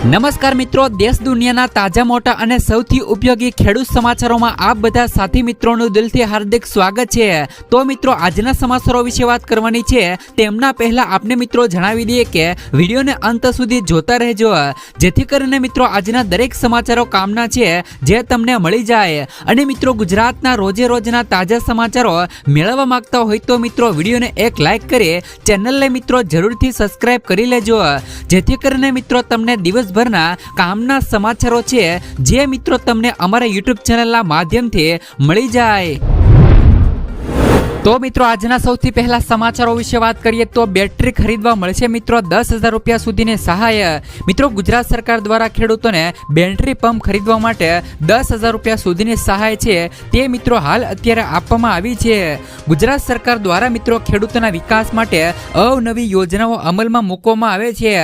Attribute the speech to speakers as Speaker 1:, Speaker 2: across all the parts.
Speaker 1: નમસ્કાર મિત્રો, દેશ દુનિયાના તાજા મોટા અને સૌથી ઉપયોગી ખેડૂત સમાચારોમાં આપ બધા સાથી મિત્રોનું દિલથી હાર્દિક સ્વાગત છે। તો મિત્રો, આજના સમાચારો વિશે વાત કરવાની છે તેમના પહેલા આપને મિત્રો જણાવી દઈએ કે વિડીયોને અંત સુધી જોતા રહેજો, જેથી કરીને મિત્રો આજના દરેક સમાચારો કામના છે જે તમને મળી જાય। અને મિત્રો, ગુજરાતના રોજે રોજના તાજા સમાચારો મેળવવા માંગતા હોય તો મિત્રો વિડીયોને એક લાઈક કરી ચેનલને મિત્રો જરૂરથી સબસ્ક્રાઇબ કરી લેજો, જેથી કરીને મિત્રો તમને દિવસભરના કામના સમાચારો છે જે મિત્રો તમને અમારા YouTube ચેનલના માધ્યમથી મળી જાય। તો મિત્રો, આજના સૌથી પહેલા સમાચારો વિશે વાત કરીએ તો બેટરી ખરીદવા મળશે મિત્રો 10,000 રૂપિયા સુધીની સહાય। મિત્રો, ગુજરાત સરકાર દ્વારા ખેડૂતોને બેટરી પંપ ખરીદવા માટે 10,000 રૂપિયા સુધીની સહાય છે તે મિત્રો હાલ અત્યારે આપવામાં આવી છે। ગુજરાત સરકાર દ્વારા મિત્રો ખેડૂતોના વિકાસ માટે અવનવી યોજનાઓ અમલમાં મૂકવામાં આવે છે,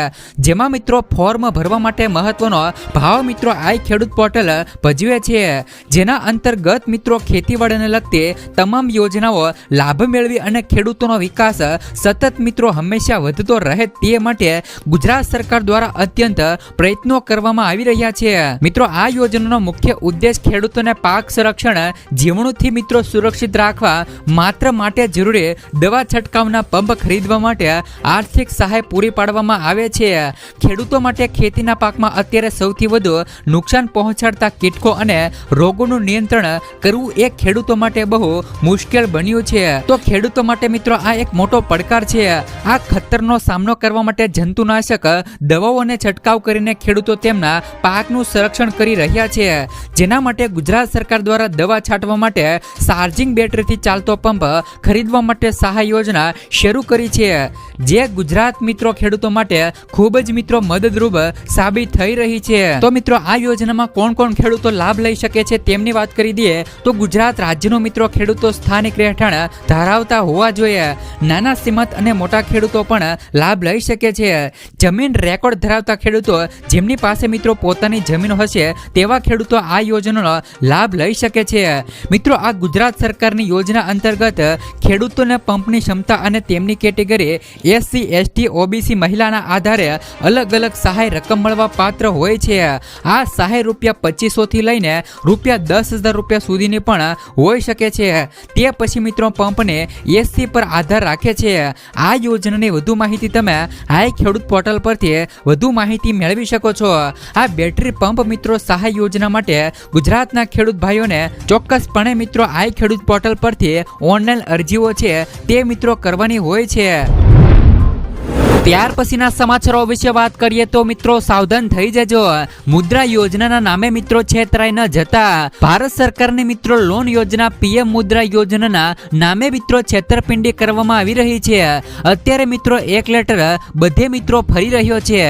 Speaker 1: જેમાં મિત્રો ફોર્મ ભરવા માટે મહત્વનો ભાવ મિત્રો આઈ ખેડૂત પોર્ટલ ભજવે છે, જેના અંતર્ગત મિત્રો ખેતીવાડીને લગતી તમામ યોજનાઓ લાભ મેળવી અને ખેડૂતોનો વિકાસ સતત મિત્રો હંમેશા વધતો રહે તે માટે ગુજરાત સરકાર દ્વારા અત્યંત પ્રયત્નો કરવામાં આવી રહ્યા છે। મિત્રો, આ યોજનાનો મુખ્ય ઉદ્દેશ ખેડૂતોને પાક સંરક્ષણ જીવાણુથી મિત્રો સુરક્ષિત રાખવા માત્ર માટે જરૂરી દવા છંટકાવના પંપ ખરીદવા માટે આર્થિક સહાય પૂરી પાડવામાં આવે છે। ખેડૂતો માટે ખેતીના પાકમાં અત્યારે સૌથી વધુ નુકસાન પહોંચાડતા કીટકો અને રોગોનું નિયંત્રણ કરવું એ ખેડૂતો માટે બહુ મુશ્કેલ બન્યું છે। તો ખેડૂતો માટે મિત્રો આ એક મોટો પડકાર છે। આ ખતરનો સામનો કરવા માટે જંતુનાશક દવાઓને છંટકાવ કરીને ખેડૂતો તેમના પાકનું સંરક્ષણ કરી રહ્યા છે, જેના માટે ગુજરાત સરકાર દ્વારા દવા છાંટવા માટે ચાર્જિંગ બેટરીથી ચાલતો પંપ ખરીદવા માટે સહાય યોજના શરૂ કરી છે, જે ગુજરાત મિત્રો ખેડૂતો માટે ખૂબ જ મિત્રો મદદરૂપ સાબિત થઈ રહી છે। તો મિત્રો, આ યોજનામાં કોણ કોણ ખેડૂતો લાભ લઈ શકે છે તેમની વાત કરી દઈએ તો ગુજરાત રાજ્યનો મિત્રો ખેડૂતો સ્થાનિક રહેઠાણ ધરાવતા હોવા જોઈએ। નાના સીમત અને મોટા ખેડૂતો પણ લાભ લઈ શકે છે। જમીન રેકોર્ડ ધરાવતા ખેડૂતો જેમની પાસે મિત્રો પોતાની જમીન હશે તેવા ખેડૂતો આ યોજનાનો લાભ લઈ શકે છે। મિત્રો, આ ગુજરાત સરકારની યોજના અંતર્ગત ખેડૂતોને પંપની ક્ષમતા અને તેમની કેટેગરી SC ST OBC મહિલાના આધારે અલગ અલગ સહાય રકમ મળવા પાત્ર હોય છે। આ સહાય રૂપિયા 2500 થી લઈને રૂપિયા 10,000 રૂપિયા સુધીની પણ હોઈ શકે છે। તે પછી મિત્રો પંપને SC પર આધાર રાખે છે। આ યોજનાની વધુ માહિતી તમે આઈ ખેડૂત પોર્ટલ પરથી વધુ માહિતી મેળવી શકો છો। આ બેટરી પંપ મિત્રો સહાય યોજના માટે ગુજરાતના ખેડૂત ભાઈઓને ચોક્કસપણે મિત્રો આઈ ખેડૂત પોર્ટલ પરથી ઓનલાઈન અરજીઓ છે તે મિત્રો કરવાની હોય છે। ત્યાર પછીના સમાચારો વિશે વાત કરીએ તો મિત્રો સાવધાન થઈ જજો, મુદ્રા યોજનાના નામે મિત્રો છેતરાઈ ન જતા। ભારત સરકારની મિત્રો લોન યોજના PM મુદ્રા યોજનાના નામે મિત્રો છેતરપિંડી કરવામાં આવી રહી છે। અત્યારે મિત્રો એક લેટર બધે મિત્રો ફરી રહ્યો છે,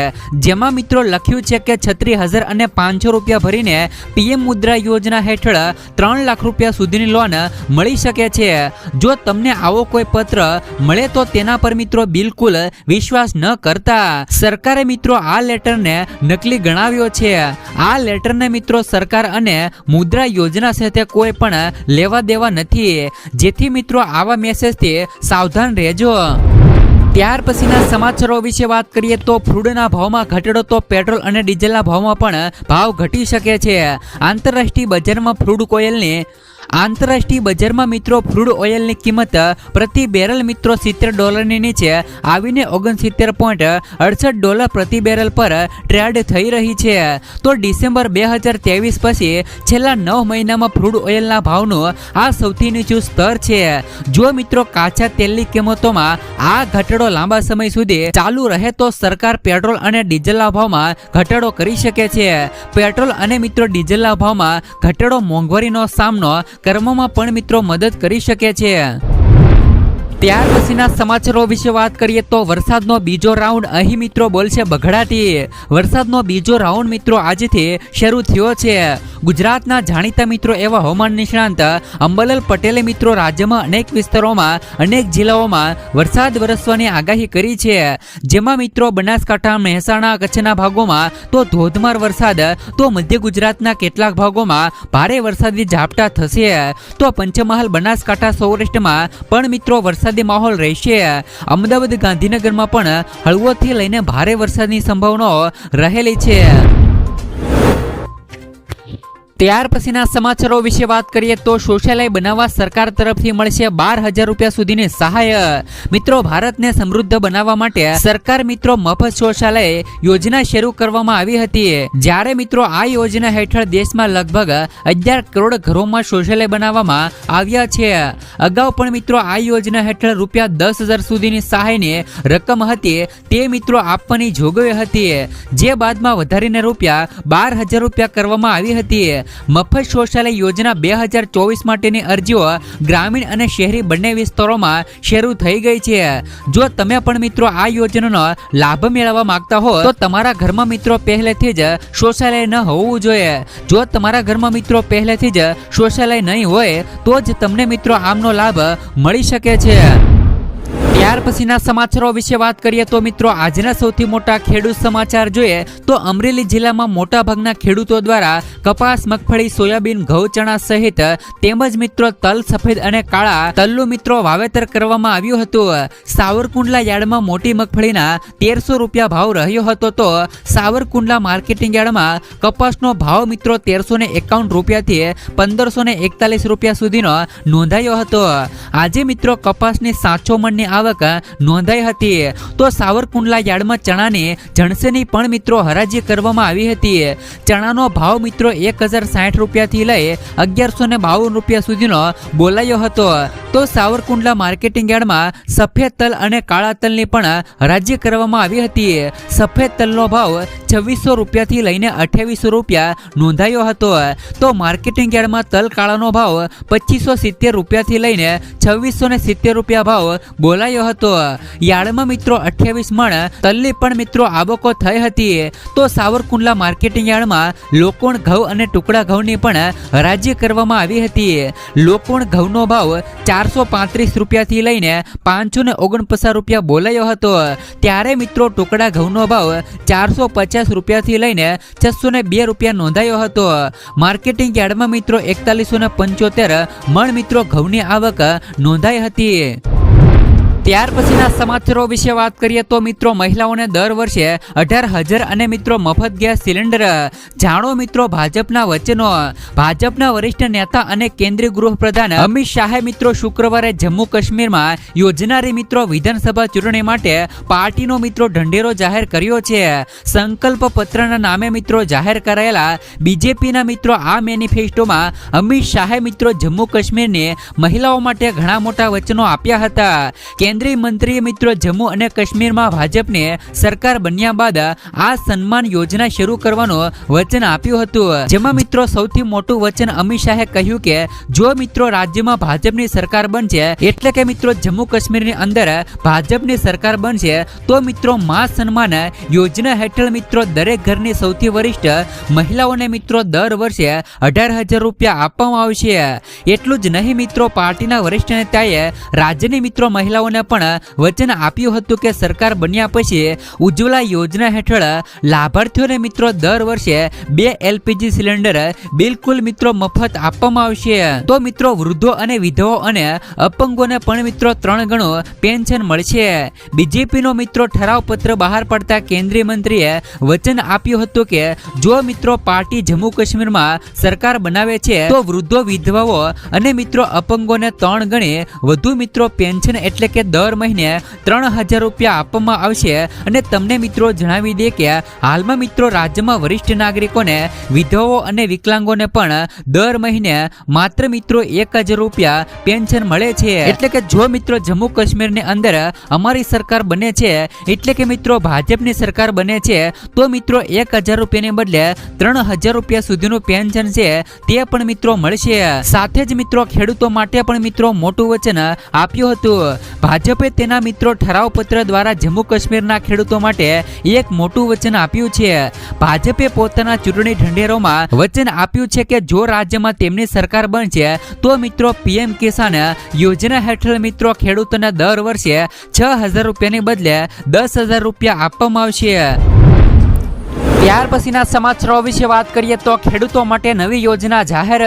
Speaker 1: જેમાં મિત્રો લખ્યું છે કે 36,000 અને 500 રૂપિયા ભરીને PM મુદ્રા યોજના હેઠળ 3 લાખ રૂપિયા સુધીની લોન મળી શકે છે। જો તમને આવો કોઈ પત્ર મળે તો તેના પર મિત્રો બિલકુલ વિશ્વાસ ન કરતા। સરકારે મિત્રો આ લેટરને નકલી ગણાવ્યો છે। આ લેટરને મિત્રો સરકાર અને મુદ્રા યોજના સાથે કોઈ પણ લેવા દેવા નથી, જેથી મિત્રો આવા મેસેજથી સાવધાન રહેજો। ત્યાર પછીના સમાચારો વિશે વાત કરીએ તો ફ્રૂડના ભાવમાં ઘટાડો તો પેટ્રોલ અને ડીઝલના ભાવમાં પણ ભાવ ઘટી શકે છે। આંતરરાષ્ટ્રીય બજારમાં મિત્રો ક્રૂડ ઓઇલની કિંમત પ્રતિ બેરલ મિત્રો $70 નીચે આવીને $69.68 પ્રતિ બેરલ પર ટ્રેડ થઈ રહી છે। તો ડિસેમ્બર 2023 પછી છેલ્લા 9 મહિનામાં ક્રૂડ ઓઇલના ભાવનું આ સૌથી નીચું સ્તર છે। જો મિત્રો કાચા તેલની કિંમતોમાં આ ઘટાડો લાંબા સમય સુધી ચાલુ રહે તો સરકાર પેટ્રોલ અને ડીઝલના ભાવમાં ઘટાડો કરી શકે છે। પેટ્રોલ અને મિત્રો ડીઝલના ભાવમાં ઘટાડો મોંઘવારીનો સામનો કરવામાં પણ મિત્રો મદદ કરી શકે છે। ત્યાર પછીના સમાચારો વિશે વાત કરીએ તો વરસાદનો બીજો રાઉન્ડ અહીં મિત્રો બોલશે બઘડાટી। વરસાદનો બીજો રાઉન્ડ મિત્રો આજથી શરૂ થયો છે। ગુજરાતના જાણીતા મિત્રો એવા હવામાન નિષ્ણાંત અંબાલાલ પટેલે મિત્રો રાજ્યમાં અનેક વિસ્તારોમાં અનેક જિલ્લાઓમાં વરસાદ વરસવાની આગાહી કરી છે, જેમાં મિત્રો બનાસકાંઠા, મહેસાણા, કચ્છના ભાગોમાં તો ધોધમાર વરસાદ, તો મધ્ય ગુજરાતના કેટલાક ભાગોમાં ભારે વરસાદી ઝાપટા થશે, તો પંચમહાલ, બનાસકાંઠા, સૌરાષ્ટ્રમાં પણ મિત્રો વરસાદ વરસાદી માહોલ રહેશે. અમદાવાદ ગાંધીનગરમાં પણ હળવોથી લઈને ભારે વરસાદની સંભાવનાઓ રહેલી છે. ત્યાર પછીના સમાચારો વિશે વાત કરીએ તો શૌચાલય બનાવવા સરકાર તરફથી મળશે 12,000 રૂપિયા સુધીની સહાય. મિત્રો, ભારતને સમૃદ્ધ બનાવવા માટે સરકાર મિત્રો મફત શૌચાલય યોજના શરૂ કરવામાં આવી હતી. જ્યારે મિત્રો આ યોજના હેઠળ દેશમાં લગભગ 11 કરોડ ઘરોમાં શૌચાલય બનાવવામાં આવ્યા છે. અગાઉ પણ મિત્રો આ યોજના હેઠળ રૂપિયા 10,000 સુધીની સહાયની રકમ હતી તે મિત્રો આપવાની જોગવાઈ હતી, જે બાદમાં વધારીને રૂપિયા 12,000 રૂપિયા કરવામાં આવી હતી. મફત શૌચાલય યોજના 2024 માટેની અરજીઓ ગ્રામીણ અને શહેરી બંને વિસ્તારોમાં શરૂ થઈ ગઈ છે. જો તમે પણ મિત્રો આ યોજનાનો લાભ મેળવવા માંગતા હો તો તમારા ઘરમાં મિત્રો પહેલેથી જ શૌચાલય ન હોવું જોઈએ. જો તમારા ઘરમાં મિત્રો પહેલેથી જ શૌચાલય નહીં હોય તો જ તમને મિત્રો આમનો લાભ મળી શકે છે. ત્યાર પછીના સમાચારો વિશે વાત કરીએ તો મિત્રો આજના સૌથી મોટા ખેડૂત સમાચાર જોઈએ તો અમરેલી જિલ્લામાં મોટા ભાગના ખેડૂતો દ્વારા કપાસ, મગફળી, સોયાબીન, ઘઉં, ચણા સહિત તેમજ મિત્રો તલ, સફેદ અને કાળા તલનું મિત્રો વાવેતર કરવામાં આવ્યું હતું. સાવરકુંડલા યાર્ડમાં મોટી મગફળીના 1300 રૂપિયા ભાવ રહ્યો હતો તો સાવરકુંડલા માર્કેટિંગ યાર્ડમાં કપાસનો ભાવ મિત્રો 1351 રૂપિયાથી 1541 રૂપિયા સુધીનો નોંધાયો હતો. આજે મિત્રો કપાસની 700 મણની આવક નોંધાઈ હતી તો સાવરકુંડલા યાર્ડમાં ચણાની જણસેની પણ મિત્રો હરાજી કરવામાં આવી હતી. ચણાનો ભાવ મિત્રો 1060 રૂપિયાથી લઈ 1152 રૂપિયા સુધીનો બોલાયો હતો તો સાવરકુંડલા માર્કેટિંગ યાર્ડમાં સફેદ તલ અને કાળા તલની પણ હરાજી કરવામાં આવી હતી. સફેદ તલનો ભાવ 2600 રૂપિયાથી લઈને 2800 રૂપિયા નોંધાયો હતો તો માર્કેટિંગ યાર્ડમાં તલ કાળાનો ભાવ 2570 રૂપિયાથી લઈને 2670 રૂપિયા ભાવ બોલાયો હતો. યાર્ડમાં મિત્રો 28 મણ તલની પણ મિત્રો આવકો થઈ હતી તો સાવરકુંડલા માર્કેટિંગ યાર્ડમાં લોકોણ ઘઉં અને ટુકડા ઘઉંની પણ હરાજી કરવામાં આવી હતી. લોકોણ ઘઉંનો ભાવ 435 રૂપિયાથી લઈને 549 રૂપિયા બોલાયો હતો, ત્યારે મિત્રો ટુકડા ઘઉંનો ભાવ 450 રૂપિયાથી લઈને 602 રૂપિયા નોંધાયો હતો. માર્કેટિંગ યાર્ડમાં મિત્રો 4175 મણ મિત્રો ઘઉંની આવક નોંધાઈ હતી. ત્યાર પછીના સમાચારો વિશે વાત કરીએ તો મિત્રો મહિલાઓને દર વર્ષે 18,000 અને મિત્રો મફત ગેસ સિલિન્ડર. જાણો મિત્રો ભાજપના વચનો. ભાજપના વરિષ્ઠ નેતા અને કેન્દ્રીય ગૃહપ્રધાન અમિત શાહે મિત્રો શુક્રવારે જમ્મુ કાશ્મીરમાં યોજનારી મિત્રો વિધાનસભા ચૂંટણી માટે પાર્ટીનો મિત્રો ઢંઢેરો જાહેર કર્યો છે. સંકલ્પ પત્રના નામે મિત્રો જાહેર કરાયેલા બીજેપીના મિત્રો આ મેનિફેસ્ટોમાં અમિત શાહે મિત્રો જમ્મુ કાશ્મીરની મહિલાઓ માટે ઘણા મોટા વચનો આપ્યા હતા. કેન્દ્રીય મંત્રીએ મિત્રો જમ્મુ અને કાશ્મીરમાં ભાજપની સરકાર બન્યા બાદ આ સન્માન યોજના શરૂ કરવાનું વચન આપ્યું હતું, જેમાં મિત્રો સૌથી મોટું વચન અમિત શાહે કહ્યું કે જો મિત્રો રાજ્યમાં ભાજપની સરકાર બનશે એટલે કે મિત્રો જમ્મુ કાશ્મીરની અંદર ભાજપની સરકાર બનશે તો મિત્રો મા સન્માન યોજના હેઠળ મિત્રો દરેક ઘરની સૌથી વરિષ્ઠ મહિલાઓને મિત્રો દર વર્ષે 18,000 રૂપિયા આપવામાં આવશે. એટલું જ નહીં મિત્રો પાર્ટીના વરિષ્ઠ નેતાએ રાજ્યની મિત્રો મહિલાઓને પણ વચન આપ્યું હતું કે સરકાર બન્યા પછી ઉજ્જવલા યોજના હેઠળ લાભાર્થીઓને મિત્રો દર વર્ષે 2 LPG સિલિન્ડર બિલકુલ મિત્રો મફત આપવામાં આવશે. તો મિત્રો વૃદ્ધો અને વિધવાઓ અને અપંગોને પણ મિત્રો 3 ગણું પેન્શન મળશે. બીજેપીનો મિત્રો ઠરાવ પત્ર બહાર પડતા કેન્દ્રીય મંત્રીએ વચન આપ્યું હતું કે જો મિત્રો પાર્ટી જમ્મુ કાશ્મીરમાં સરકાર બનાવે છે તો વૃદ્ધો, વિધવાઓ અને મિત્રો અપંગોને 3 ગણી વધુ મિત્રો પેન્શન એટલે કે દર મહિને 3,000 રૂપિયા આપવામાં આવશે. અને તમને મિત્રો જણાવી દે કે હાલમાં મિત્રો રાજ્યમાં વરિષ્ઠ નાગરિકોને, વિધવાઓ અને વિકલાંગોને પણ દર મહિને માત્ર મિત્રો 1,000 રૂપિયા પેન્શન મળે છે. એટલે કે જો મિત્રો જમ્મુ કાશ્મીરની અંદર અમારી સરકાર બને છે એટલે કે મિત્રો ભાજપની સરકાર બને છે તો મિત્રો 1,000 રૂપિયાને બદલે 3,000 રૂપિયા સુધીનું પેન્શન છે તે પણ મિત્રો મળશે. સાથે જ મિત્રો ખેડૂતો માટે પણ મિત્રો મોટું વચન આપ્યું હતું. ભાજપે તેના મિત્રો ઠરાવ પત્ર દ્વારા જમ્મુ કાશ્મીરના ખેડૂતો માટે એક મોટું વચન આપ્યું છે. ભાજપે પોતાના ચૂંટણી ઢંઢેરોમાં વચન આપ્યું છે કે જો રાજ્યમાં તેમની સરકાર બનશે તો મિત્રો PM કિસાન યોજના હેઠળ મિત્રો ખેડૂતોને દર વર્ષે 6,000 રૂપિયાની બદલે 10,000 રૂપિયા આપવામાં આવશે. ત્યાર પછીના સમાચારો વિશે વાત કરીએ તો ખેડૂતો માટે નવી યોજના જાહેર.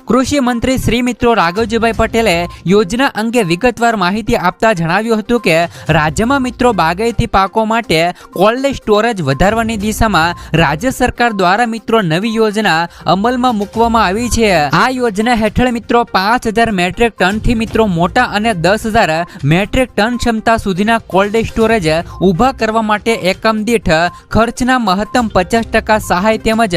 Speaker 1: કૃષિ મંત્રી શ્રી મિત્રો રાઘવજીભાઈ પટેલે યોજના અંગે વિગતવાર માહિતી આપતા જણાવ્યું હતું કે રાજ્યમાં મિત્રો બાગાયતી પાકો માટે કોલ્ડ સ્ટોરેજ વધારવાની દિશામાં રાજ્ય સરકાર દ્વારા મિત્રો નવી યોજના અમલમાં મૂકવામાં આવી છે. આ યોજના હેઠળ મિત્રો 5000 મેટ્રિક ટનથી મિત્રો મોટા અને 10,000 મેટ્રિક ટન ક્ષમતા સુધીના કોલ્ડ સ્ટોરેજ ઊભા કરવા માટે એકમ દીઠ ખર્ચના મહત્તમ 50% સહાય તેમજ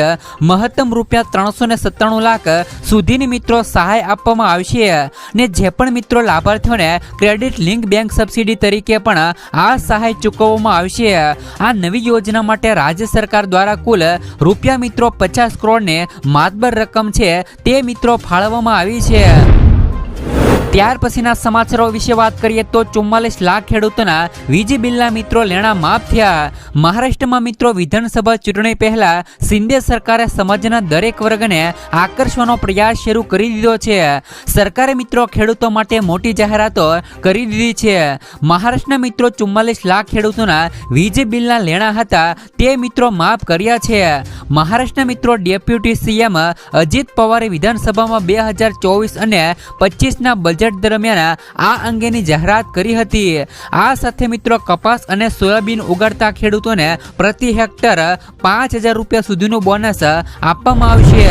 Speaker 1: મહત્તમ ₹397 લાખ સુધીની મિત્રો સહાય આપવામાં આવશે. ને જે પણ મિત્રો લાભાર્થીઓને ક્રેડિટ લિંક બેંક સબસિડી તરીકે પણ આ સહાય ચૂકવવામાં આવશે. આ નવી યોજના માટે રાજ્ય સરકાર દ્વારા કુલ રૂપિયા મિત્રો 50 કરોડની માતબર રકમ છે તે મિત્રો ફાળવવામાં આવી છે. ત્યાર પછીના સમાચારો વિશે વાત કરીએ તો 44 લાખ ખેડૂતોના વીજ બિલના મિત્રો લેણા માફ થયા. મહારાષ્ટ્રમાં મિત્રો વિધાનસભા ચૂંટણી પહેલા શિંદે સરકારે સમાજના દરેક વર્ગને આકર્ષવાનો પ્રયાસ શરૂ કરી દીધો છે. સરકારે મિત્રો ખેડૂતો માટે મોટી જાહેરાતો કરી દીધી છે. મહારાષ્ટ્રના મિત્રો 44 લાખ ખેડૂતોના વીજ બિલના લેણા હતા તે મિત્રો માફ કર્યા છે. મહારાષ્ટ્રના મિત્રો ડેપ્યુટી સીએમ અજીત પવારે વિધાનસભામાં 2024 અને 25ના બજેટ દરમિયાન આ અંગેની જાહેરાત કરી હતી. આ સાથે મિત્રો કપાસ અને સોયાબીન ઉગાડતા ખેડૂતોને પ્રતિ હેક્ટર ₹5000 સુધીનું બોનસ આપવામાં આવશે.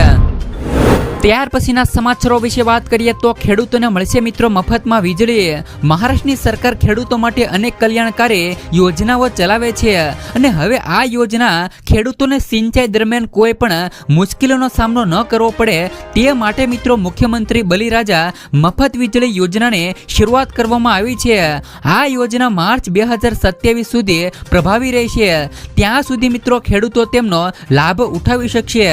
Speaker 1: ત્યાર પછીના સમાચારો વિશે વાત કરીએ તો ખેડૂતોને મળશે મિત્રો મફતમાં વીજળી. મહારાષ્ટ્રની સરકાર ખેડૂતો માટે અનેક કલ્યાણકારી યોજનાઓ ચલાવે છે અને હવે આ યોજના ખેડૂતોને સિંચાઈ દરમિયાન કોઈ પણ મુશ્કેલીનો સામનો ન કરવો પડે તે માટે મિત્રો મુખ્યમંત્રી બલિરાજા મફત વીજળી યોજનાની શરૂઆત કરવામાં આવી છે. આ યોજના માર્ચ 2027 સુધી પ્રભાવી રહેશે. ત્યાં સુધી મિત્રો ખેડૂતો તેમનો લાભ ઉઠાવી શકશે.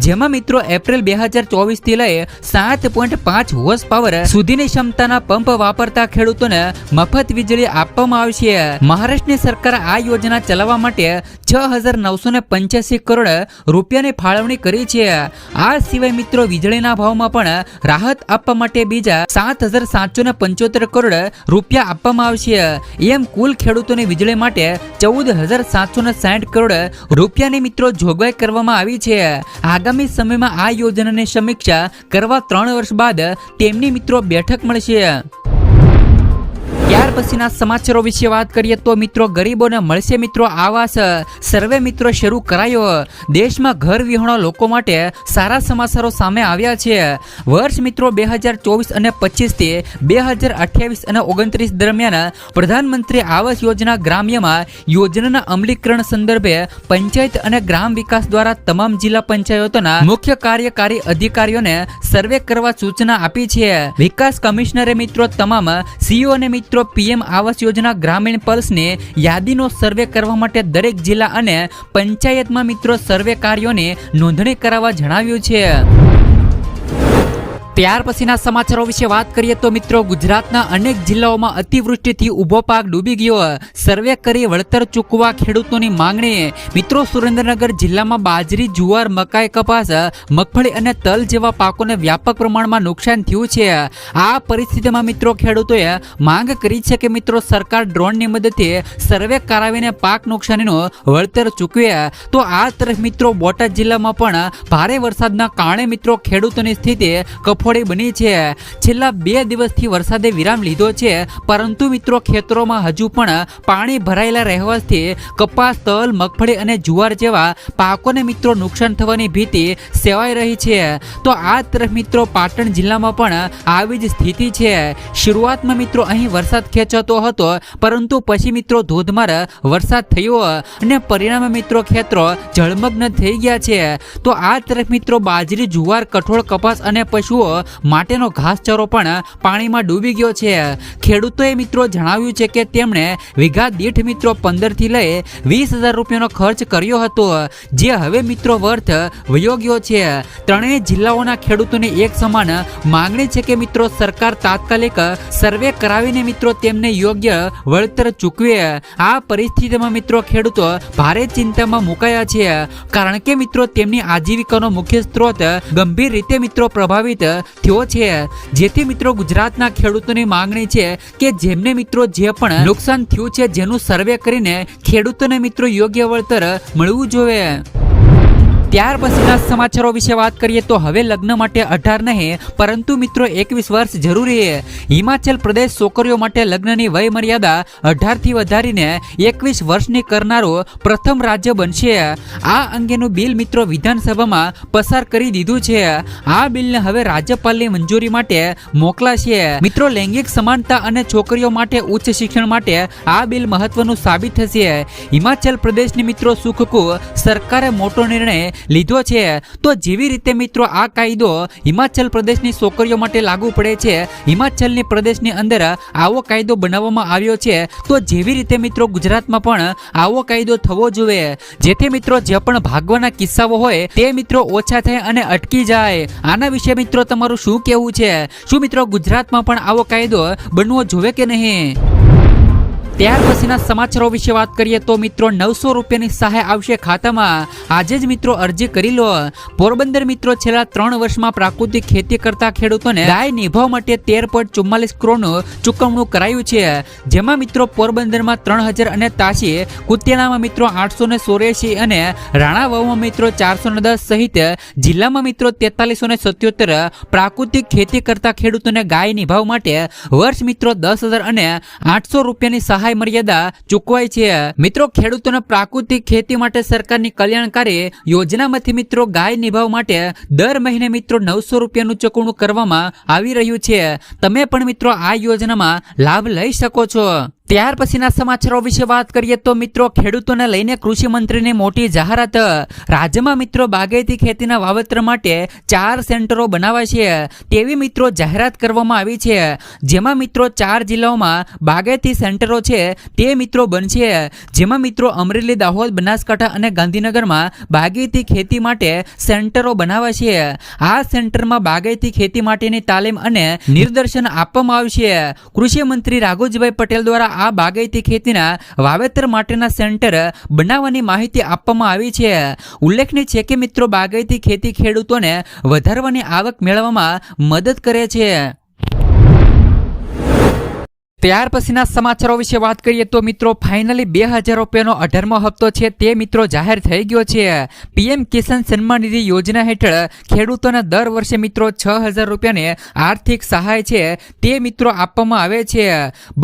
Speaker 1: જેમાં મિત્રો એપ્રિલ 2024 થી લઈ 7.5 હોર્સ પાવર સુધીની ક્ષમતાના પંપ વાપરતા ખેડૂતોને મફત વીજળી આપવામાં આવશે. મહારાષ્ટ્રની સરકાર આ યોજના ચલાવવા માટે ₹6,985 કરોડ રૂપિયાની ફાળવણી કરી છે. આ સિવાય મિત્રો વીજળીના ભાવમાં પણ રાહત આપવા માટે બીજા 7,775 કરોડ રૂપિયા આપવામાં આવશે. એમ કુલ ખેડૂતોની વીજળી માટે 14,760 કરોડ રૂપિયાની મિત્રો જોગવાઈ કરવામાં આવી છે. આગામી સમયમાં આ યોજનાની સમીક્ષા કરવા 3 વર્ષ બાદ તેમની મિત્રો બેઠક મળશે. ત્યાર પછીના સમાચારો વિશે વાત કરીએ તો મિત્રો ગરીબોને મળશે મિત્રો આવાસ. સર્વે મિત્રો શરૂ કરાયો. દેશમાં ઘર વિહોણા લોકો માટે સારા સમાચારો સામે આવ્યા છે. વર્ષ મિત્રો 2024 અને 25 થી 2028 અને 29 દરમિયાન પ્રધાનમંત્રી આવાસ યોજના ગ્રામ્યમાં યોજનાના અમલીકરણ સંદર્ભે પંચાયત અને ગ્રામ વિકાસ દ્વારા તમામ જિલ્લા પંચાયતોના મુખ્ય કાર્યકારી અધિકારીઓને સર્વે કરવા સૂચના આપી છે. વિકાસ કમિશનરે મિત્રો તમામ સીઈઓ અને મિત્રો પીએમ આવાસ યોજના ગ્રામીણ પલ્સની યાદીનો સર્વે કરવા માટે દરેક જિલ્લા અને પંચાયતમાં મિત્રો સર્વે કાર્યોની નોંધણી કરાવવા જણાવ્યું છે. ત્યાર પછીના સમાચારો વિશે વાત કરીએ તો મિત્રો ગુજરાતના અનેક જિલ્લાઓમાં અતિવૃષ્ટિથી ઊભો પાક ડૂબી ગયો. સર્વે કરી વળતર ચૂકવવા ખેડૂતોની માંગણી. મિત્રો સુરેન્દ્રનગર જિલ્લામાં બાજરી, જુવાર, મકાઈ, કપાસ, મગફળી અને તલ જેવા પાકોને વ્યાપક પ્રમાણમાં નુકસાન થયું છે. આ પરિસ્થિતિમાં મિત્રો ખેડૂતોએ માંગ કરી છે કે મિત્રો સરકાર ડ્રોનની મદદથી સર્વે કરાવીને પાક નુકસાનીનું વળતર ચૂકવે. તો આ તરફ મિત્રો બોટાદ જિલ્લામાં પણ ભારે વરસાદના કારણે મિત્રો ખેડૂતોની સ્થિતિ કફોડી બની છે. છેલ્લા 2 દિવસથી વરસાદે વિરામ લીધો છે પરંતુ મિત્રો ખેતરોમાં હજુ પણ પાણી ભરાયેલા રહેવાથી કપાસ, તલ, મગફળી અને જુવાર જેવા પાકોને મિત્રો નુકસાન થવાની ભીતિ સેવાઈ રહી છે. તો આ તરફ મિત્રો પાટણ જિલ્લામાં પણ આવી જ સ્થિતિ છે. શરૂઆતમાં મિત્રો અહીં વરસાદ ખેંચાતો હતો પરંતુ પછી મિત્રો ધોધમાર વરસાદ થયો અને પરિણામે મિત્રો ખેતરો જળમગ્ન થઈ ગયા છે. તો આ તરફ મિત્રો બાજરી, જુવાર, કઠોળ, કપાસ અને પશુઓ માટેનો ઘાસચારો પણ પાણીમાં ડૂબી ગયો છે. ખેડૂતોએ મિત્રો જણાવ્યું છે કે તેમણે વીઘા દીઠ મિત્રો 15 થી લઈ 20,000 રૂપિયાનો ખર્ચ કર્યો હતો જે હવે મિત્રો વર્થ વયો ગયો છે. ત્રણેય જિલ્લાઓના ખેડૂતોની એક સમાન માંગણી છે કે મિત્રો સરકાર તાત્કાલિક સર્વે કરાવીને મિત્રો તેમને યોગ્ય વળતર ચૂકવે. આ પરિસ્થિતિમાં મિત્રો ખેડૂતો ભારે ચિંતામાં મુકાયા છે કારણ કે મિત્રો તેમની આજીવિકાનો મુખ્ય સ્ત્રોત ગંભીર રીતે મિત્રો પ્રભાવિત થયો છે. જેથી મિત્રો ગુજરાતના ખેડૂતોની માંગણી છે કે જેમને મિત્રો જે પણ નુકસાન થયું છે જેનું સર્વે કરીને ખેડૂતોને મિત્રો યોગ્ય વળતર મળવું જોઈએ. ત્યાર પછીના સમાચારો વિશે વાત કરીએ તો હવે લગ્ન માટે 18 નહીં પરંતુ મિત્રો 21 વર્ષ જરૂરી. હિમાચલ પ્રદેશ છોકરીઓ માટે લગ્નની વય મર્યાદા 18 થી વધારીને 21 વર્ષની કરનારું પ્રથમ રાજ્ય બનશે. આ અંગેનું બિલ મિત્રો વિધાનસભામાં પસાર કરી દીધું છે. આ બિલને હવે રાજ્યપાલની મંજૂરી માટે મોકલાશે. મિત્રો લૈંગિક સમાનતા અને છોકરીઓ માટે ઉચ્ચ શિક્ષણ માટે આ બિલ મહત્વનું સાબિત થશે. હિમાચલ પ્રદેશની મિત્રો સુખકુ સરકારે મોટો નિર્ણય લીધો છે. તો જેવી રીતે મિત્રો આ કાયદો હિમાચલ પ્રદેશની છોકરીઓ માટે લાગુ પડે છે, હિમાચલની પ્રદેશની અંદર આવો કાયદો બનાવવામાં આવ્યો છે, તો જેવી રીતે મિત્રો ગુજરાતમાં પણ આવો કાયદો થવો જોઈએ, જેથી મિત્રો જે પણ ભાગવાના કિસ્સાઓ હોય તે મિત્રો ઓછા થાય અને અટકી જાય. આના વિશે મિત્રો તમારું શું કહેવું છે? શું મિત્રો ગુજરાતમાં પણ આવો કાયદો બનવો જોઈએ કે નહીં? ત્યાર પછીના સમાચારો વિશે વાત કરીએ તો મિત્રો 900 રૂપિયાની સહાય આવશે ખાતામાં. આજે જ મિત્રો અરજી કરી લો. પોરબંદર મિત્રો છેલ્લા 3 વર્ષમાં પ્રાકૃતિક ખેતી કરતા ખેડૂતોને ગાય નિભાવ માટે 13.44 કરોડનું ચૂકવણું કરાયું છે. જેમાં મિત્રો પોરબંદરમાં 3000 અને તાશી કુતિયાણામાં મિત્રો 884 અને રાણાવાવમાં મિત્રો 410 સહિત જિલ્લામાં મિત્રો 4377 પ્રાકૃતિક ખેતી કરતા ખેડૂતોને ગાય નિભાવ માટે વર્ષ મિત્રો 10,000 અને 800 રૂપિયાની સહાય મર્યાદા ચૂકવાય છે. મિત્રો ખેડૂતોને પ્રાકૃતિક ખેતી માટે સરકારની કલ્યાણકારી યોજનામાંથી મિત્રો ગાય નિભાવ માટે દર મહિને મિત્રો 900 રૂપિયાનું ચૂકવણું કરવામાં આવી રહ્યું છે. તમે પણ મિત્રો આ યોજનામાં લાભ લઈ શકો છો. ત્યાર પછીના સમાચારો વિશે વાત કરીએ તો મિત્રો ખેડૂતોને લઈને કૃષિ મંત્રીની મોટી જાહેરાત. રાજ્યમાં મિત્રો બાગાયતી ખેતીના વાવેતર માટે 4 સેન્ટરો બનાવાશે તેવી મિત્રો જાહેરાત કરવામાં આવી છે. જેમાં મિત્રો 4 જિલ્લાઓમાં બાગાયતી સેન્ટરો છે તે મિત્રો બનશે. જેમાં મિત્રો અમરેલી, દાહોદ, બનાસકાંઠા અને ગાંધીનગરમાં બાગાયતી ખેતી માટે સેન્ટરો બનાવાશે. આ સેન્ટરમાં બાગાયતી ખેતી માટેની તાલીમ અને નિદર્શન આપવામાં આવશે. કૃષિ મંત્રી રાઘુજીભાઈ પટેલ દ્વારા આ બાગાયતી ખેતીના વાવેતર માટેના સેન્ટર બનાવવાની માહિતી આપવામાં આવી છે. ઉલ્લેખનીય છે કે મિત્રો બાગાયતી ખેતી ખેડૂતોને વધારવાની આવક મેળવવામાં મદદ કરે છે. ત્યાર પછીના સમાચારો વિશે વાત કરીએ તો મિત્રો ફાઇનલી 2000 રૂપિયાનો 18મો હપ્તો છે તે મિત્રો જાહેર થઈ ગયો છે. પીએમ કિસાન સન્માન નિધિ યોજના હેઠળ ખેડૂતોને દર વર્ષે મિત્રો 6000 રૂપિયાની આર્થિક સહાય છે તે મિત્રો આપવામાં આવે છે.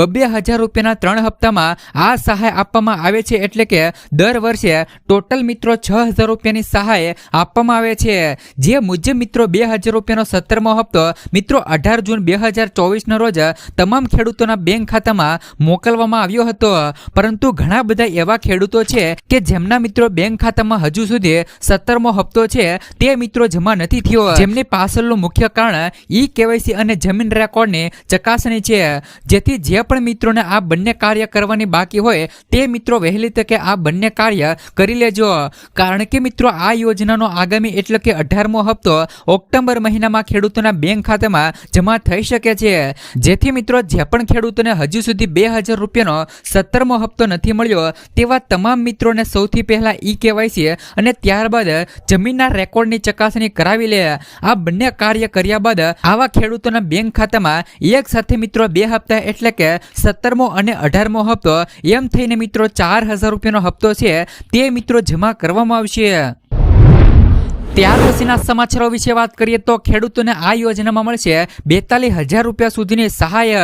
Speaker 1: 2000 રૂપિયાના 3 હપ્તામાં આ સહાય આપવામાં આવે છે. એટલે કે દર વર્ષે ટોટલ મિત્રો 6000 રૂપિયાની સહાય આપવામાં આવે છે. જે મુજબ મિત્રો 2000 રૂપિયાનો 17મો હપ્તો મિત્રો 18 જૂન 2024 રોજ તમામ ખેડૂતોના બેંક ખાતામાં મોકલવામાં આવ્યો હતો. પરંતુ ઘણા બધા એવા ખેડૂતો છે કે જેમના મિત્રો બેંક ખાતામાં હજુ સુધી 17મો હપ્તો છે તે મિત્રો જમા નથી થયો. જેમની પાછળનું મુખ્ય કારણ KYC અને જમીન રેકોર્ડની ચકાસણી છે. જેથી જે પણ મિત્રોને આ બંને કાર્ય કરવાની બાકી હોય તે મિત્રો વહેલી તકે આ બંને કાર્ય કરી લેજો. કારણ કે મિત્રો આ યોજનાનો આગામી એટલે કે 18મો હપ્તો ઓક્ટોબર મહિનામાં ખેડૂતોના બેંક ખાતામાં જમા થઈ શકે છે. જેથી મિત્રો જે પણ ખેડૂતોને હજુ સુધી 2000 રૂપિયાનો 17મો હપ્તો નથી મળ્યો તેવા તમામ મિત્રોને સૌથી પહેલા KYC અને ત્યારબાદ જમીનના રેકોર્ડની ચકાસણી કરાવી લે. આ બંને કાર્ય કર્યા બાદ આવા ખેડૂતોના બેંક ખાતામાં એક સાથે મિત્રો 2 હપ્તા એટલે કે 17મો અને 18મો હપ્તો એમ થઈને મિત્રો 4000 રૂપિયાનો હપ્તો છે તે મિત્રો જમા કરવામાં આવશે. ત્યાર પછીના સમાચારો વિશે વાત કરીએ તો ખેડૂતોને આ યોજનામાં મળશે 42000 રૂપિયા સુધીની સહાય.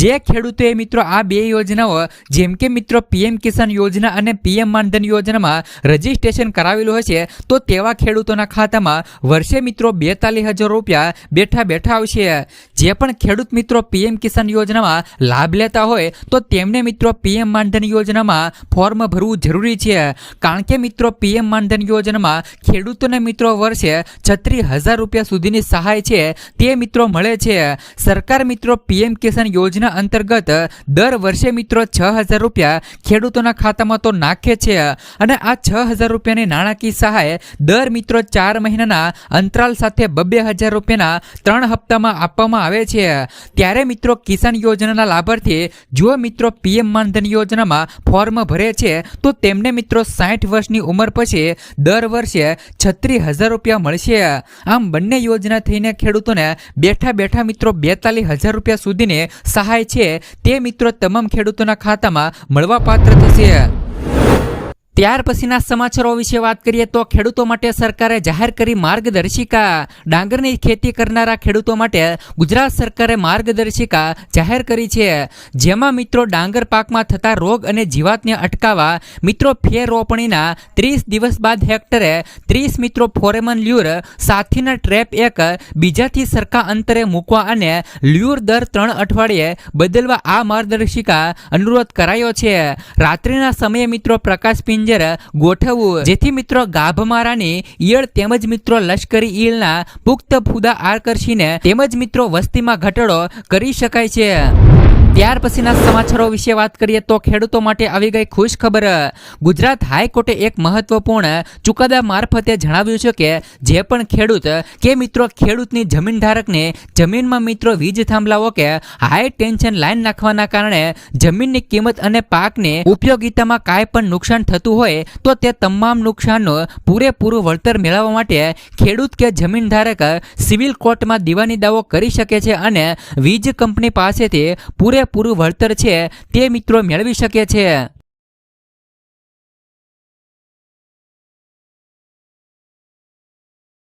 Speaker 1: જે ખેડૂતોએ મિત્રો આ બે યોજનાઓ જેમ કે મિત્રો પીએમ કિસાન યોજના અને પીએમ માનધન યોજનામાં રજીસ્ટ્રેશન કરાવેલું હશે તો તેવા ખેડૂતોના ખાતામાં વર્ષે મિત્રો 42000 રૂપિયા બેઠા આવશે. જે પણ ખેડૂત મિત્રો પીએમ કિસાન યોજનામાં લાભ લેતા હોય તો તેમને મિત્રો પીએમ માનધન યોજનામાં ફોર્મ ભરવું જરૂરી છે. કારણ કે મિત્રો પીએમ માનધન યોજનામાં ખેડૂતોને મિત્રો વર્ષે 36000 રૂપિયા સુધીની સહાય છે તે મિત્રો મળે છે. સરકાર મિત્રો પીએમ કિસાન યોજના અંતર્ગત દર વર્ષે મિત્રો 6000 રૂપિયા ખેડૂતોના ખાતામાં તો નાખે છે. અને આ 6000 રૂપિયાની નાણાકીય સહાય દર મિત્રો 4 મહિનાના અંતરાલ સાથે 2000 રૂપિયાના 3 હપ્તામાં આપવામાં આવે છે. ત્યારે મિત્રો કિસાન યોજનાના લાભાર્થી જો મિત્રો પીએમ માનધન યોજનામાં ફોર્મ ભરે છે તો તેમને મિત્રો 60 વર્ષની ઉંમર પછી દર વર્ષે 36000 રૂપિયા મળશે. આમ બંને યોજના થઈને ખેડૂતોને બેઠા મિત્રો 42000 રૂપિયા સુધીની સહાય છે તે મિત્રો તમામ ખેડૂતોના ખાતામાં મળવા પાત્ર થશે. ત્યાર પછીના સમાચારો વિશે વાત કરીએ તો ખેડૂતો માટે સરકારે જાહેર કરી માર્ગદર્શિકા. ડાંગરની ખેતી કરનારા ખેડૂતો માટે ગુજરાત સરકારે માર્ગદર્શિકા જાહેર કરી છે, જેમાં મિત્રો ડાંગર પાકમાં થતા રોગ અને જીવાતને અટકાવવા મિત્રો ફેર રોપણીના 30 દિવસ બાદ હેક્ટરે 30 મિત્રો ફોરેમન લ્યુર સાથીના ટ્રેપ એક બીજાથી સરખા અંતરે મૂકવા અને લ્યુર દર 3 અઠવાડિયે બદલવા આ માર્ગદર્શિકા અનુરોધ કરાયો છે. રાત્રિના સમયે મિત્રો પ્રકાશ પિંજર ગોઠવવું, જેથી મિત્રો ગાભમારાની ઈયળ તેમજ મિત્રો લશ્કરી ઈયળના પુખ્ત ફૂદા આકર્ષીને તેમજ મિત્રો વસ્તીમાં ઘટાડો કરી શકાય છે. ત્યાર પછીના સમાચારો વિશે વાત કરીએ તો ખેડૂતો માટે આવી ગઈ ખુશ ખબર. ગુજરાત હાઈકોર્ટે એક મહત્વપૂર્ણ ચુકાદા મારફતે જણાવ્યું છે કે જે પણ ખેડૂત કે મિત્રો ખેડૂતની જમીન ધારકને જમીનમાં મિત્રો વીજ થાંભલાઓ કે હાઈ ટેન્શન લાઈન નાખવાના કારણે જમીનની કિંમત અને પાકની ઉપયોગિતામાં કાંઈ પણ નુકસાન થતું હોય તો તે તમામ નુકસાનનું પૂરેપૂરું વળતર મેળવવા માટે ખેડૂત કે જમીન ધારક સિવિલ કોર્ટમાં દીવાની દાવો કરી શકે છે અને વીજ કંપની પાસેથી પૂરેપૂરું વળતર છે તે મિત્રો મેળવી શકે છે.